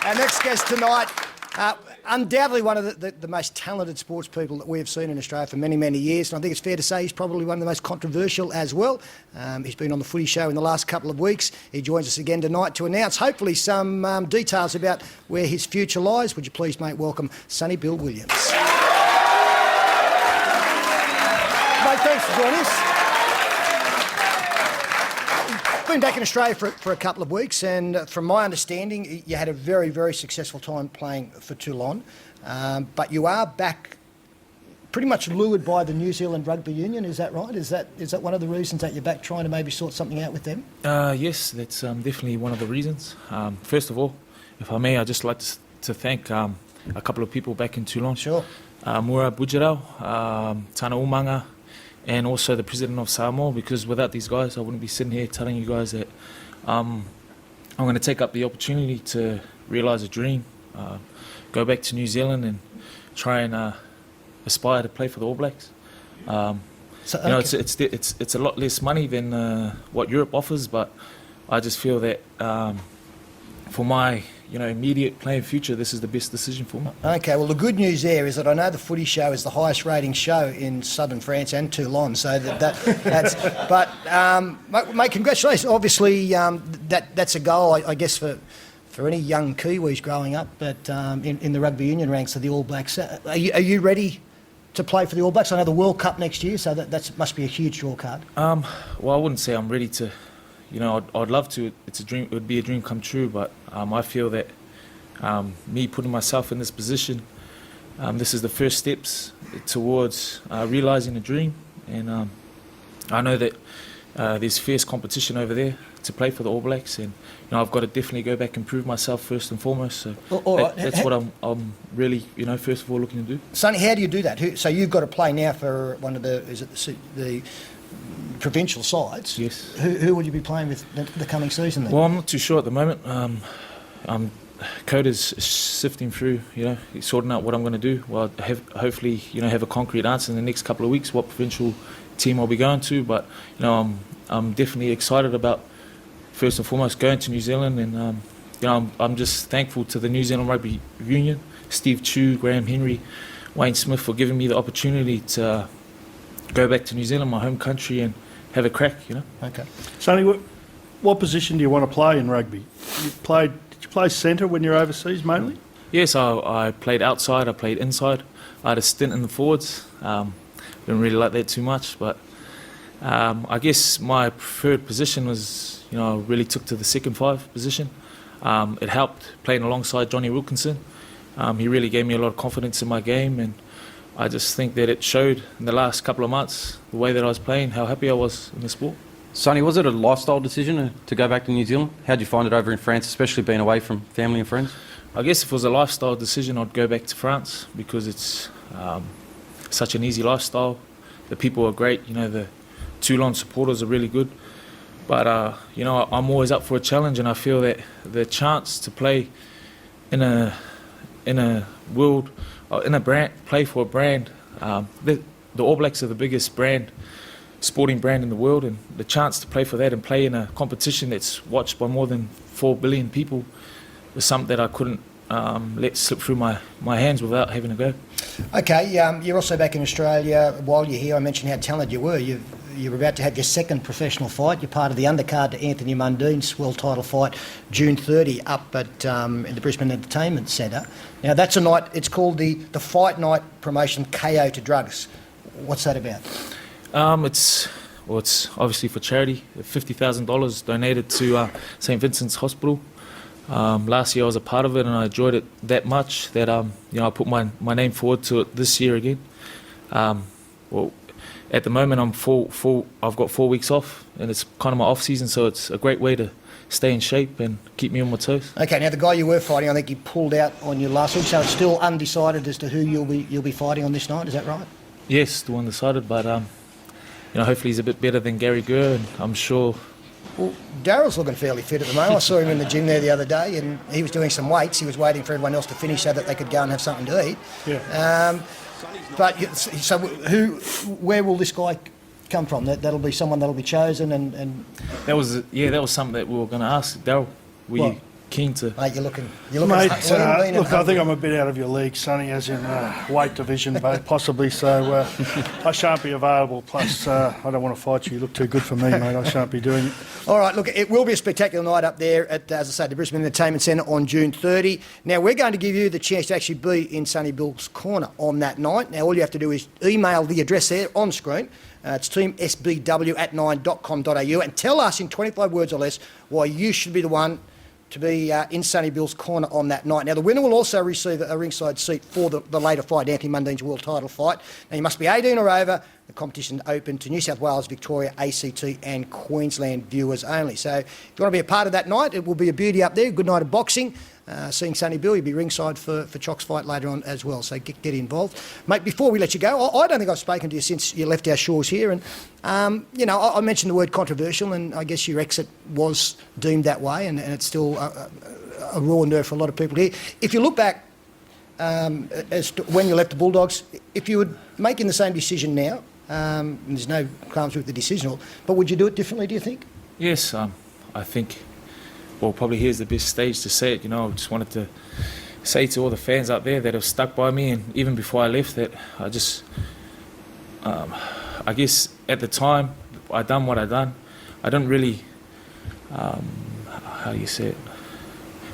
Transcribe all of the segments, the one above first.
Our next guest tonight, undoubtedly one of the most talented sports people that we have seen in Australia for many, many years. And I think it's fair to say he's probably one of the most controversial as well. He's been on the Footy Show in the last couple of weeks. He joins us again tonight to announce, hopefully, some details about where his future lies. Would you please, mate, welcome Sonny-Bill Williams. Mate, thanks for joining us. Been back in Australia for a couple of weeks, and from my understanding, you had a very, very successful time playing for Toulon, but you are back pretty much lured by the New Zealand Rugby Union. Is that right? Is that one of the reasons that you're back trying to maybe sort something out with them? Yes, that's definitely one of the reasons. First of all, if I may, I'd just like to thank a couple of people back in Toulon. Sure. Mura Bujarau, Tana Umanga, and also the president of Samoa, because without these guys I wouldn't be sitting here telling you guys that I'm going to take up the opportunity to realise a dream, go back to New Zealand and try and aspire to play for the All Blacks. It's a lot less money than what Europe offers, but I just feel that for my immediate playing future, this is the best decision for me. Okay, well, the good news there is that I know the Footy Show is the highest rating show in southern France and Toulon, so that's... But, mate, congratulations. Obviously, that's a goal, I guess, for any young Kiwis growing up, but in the Rugby Union ranks of the All Blacks. Are you ready to play for the All Blacks? I know the World Cup next year, so that must be a huge draw card. Well, I wouldn't say I'm ready to... I'd love to. It's a dream. It would be a dream come true. But I feel that me putting myself in this position, this is the first steps towards realising a dream. And I know that there's fierce competition over there to play for the All Blacks, and I've got to definitely go back and prove myself first and foremost. So that's what I'm really, first of all looking to do. Sonny, how do you do that? So you've got to play now for one of the provincial sides. Yes. Who would you be playing with the coming season then? Well, I'm not too sure at the moment. Coda's sifting through, he's sorting out what I'm going to do. Well, hopefully, have a concrete answer in the next couple of weeks what provincial team I'll be going to. But I'm definitely excited about first and foremost going to New Zealand, and I'm just thankful to the New Zealand Rugby Union, Steve Chu, Graham Henry, Wayne Smith for giving me the opportunity to go back to New Zealand, my home country, and have a crack, Okay. Sonny, what position do you want to play in rugby? Did you play centre when you're overseas mainly? Yes, I played outside, I played inside. I had a stint in the forwards. Didn't really like that too much, but I guess my preferred position was, I really took to the second five position. It helped playing alongside Johnny Wilkinson. He really gave me a lot of confidence in my game, and I just think that it showed in the last couple of months, the way that I was playing, how happy I was in the sport. Sonny, was it a lifestyle decision to go back to New Zealand? How did you find it over in France, especially being away from family and friends? I guess if it was a lifestyle decision, I'd go back to France because it's such an easy lifestyle. The people are great, the Toulon supporters are really good. But, I'm always up for a challenge, and I feel that the chance to play in a world... in a brand, play for a brand. The All Blacks are the biggest sporting brand in the world, and the chance to play for that and play in a competition that's watched by more than 4 billion people was something that I couldn't let slip through my hands without having a go. Okay, you're also back in Australia. While you're here, I mentioned how talented you were. You're about to have your second professional fight. You're part of the undercard to Anthony Mundine's world title fight, June 30, up at the Brisbane Entertainment Centre. Now, that's a night, it's called the Fight Night Promotion KO to Drugs. What's that about? It's obviously for charity. $50,000 donated to St Vincent's Hospital. Last year I was a part of it, and I enjoyed it that much that I put my name forward to it this year again. At the moment I've got 4 weeks off, and it's kind of my off season, so it's a great way to stay in shape and keep me on my toes. Okay, now the guy you were fighting, I think you pulled out on you last week, so it's still undecided as to who you'll be fighting on this night. Is that right? Yes, still undecided, but hopefully he's a bit better than Gary Gurr, and I'm sure. Well, Darryl's looking fairly fit at the moment. I saw him in the gym there the other day, and he was doing some weights. He was waiting for everyone else to finish so that they could go and have something to eat. Yeah. But so, where will this guy come from? That'll be someone that'll be chosen, and That was something that we were going to ask Darryl. keen to. Mate, you're looking. Mate, lean and look, I hungry. think I'm a bit out of your league, Sonny, as in weight division, possibly. So I shan't be available. Plus, I don't want to fight you. You look too good for me, mate. I shan't be doing it. All right, look, it will be a spectacular night up there at, as I say, the Brisbane Entertainment Centre on June 30. Now, we're going to give you the chance to actually be in Sonny-Bill's corner on that night. Now, all you have to do is email the address there on screen. It's teamsbw@9.com.au and tell us in 25 words or less why you should be the one to be in Sonny-Bill's corner on that night. Now, the winner will also receive a ringside seat for the later fight, Anthony Mundine's world title fight. Now, you must be 18 or over. The competition open to New South Wales, Victoria, ACT and Queensland viewers only. So if you want to be a part of that night, it will be a beauty up there. Good night of boxing. Seeing Sonny-Bill, you'll be ringside for Chock's fight later on as well, so get involved. Mate, before we let you go, I don't think I've spoken to you since you left our shores here, and, you know, I mentioned the word controversial, and I guess your exit was deemed that way, and it's still a raw nerve for a lot of people here. If you look back as to when you left the Bulldogs, if you were making the same decision now, and there's no qualms with the decision, but would you do it differently, do you think? Yes, I think. Well, probably here's the best stage to say it. You know, I just wanted to say to all the fans out there that have stuck by me, and even before I left, that I just, I guess at the time, I done what I done. I didn't really, how do you say it?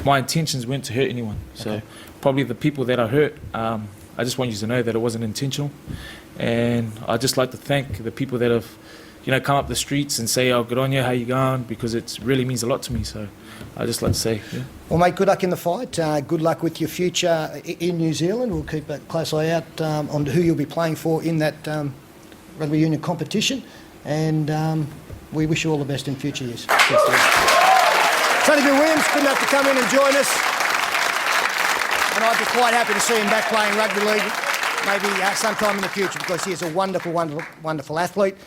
My intentions weren't to hurt anyone. So probably the people that I hurt, I just want you to know that it wasn't intentional. And I'd just like to thank the people that have, you know, come up the streets and say, "Oh, good on you, how you going?" Because it really means a lot to me. So I just like to say, yeah. Well, mate, good luck in the fight. Good luck with your future in New Zealand. We'll keep a close eye out on who you'll be playing for in that rugby union competition. And we wish you all the best in future years. Sonny-Bill Williams, good enough to come in and join us. And I'd be quite happy to see him back playing rugby league maybe sometime in the future, because he is a wonderful, wonderful, wonderful athlete.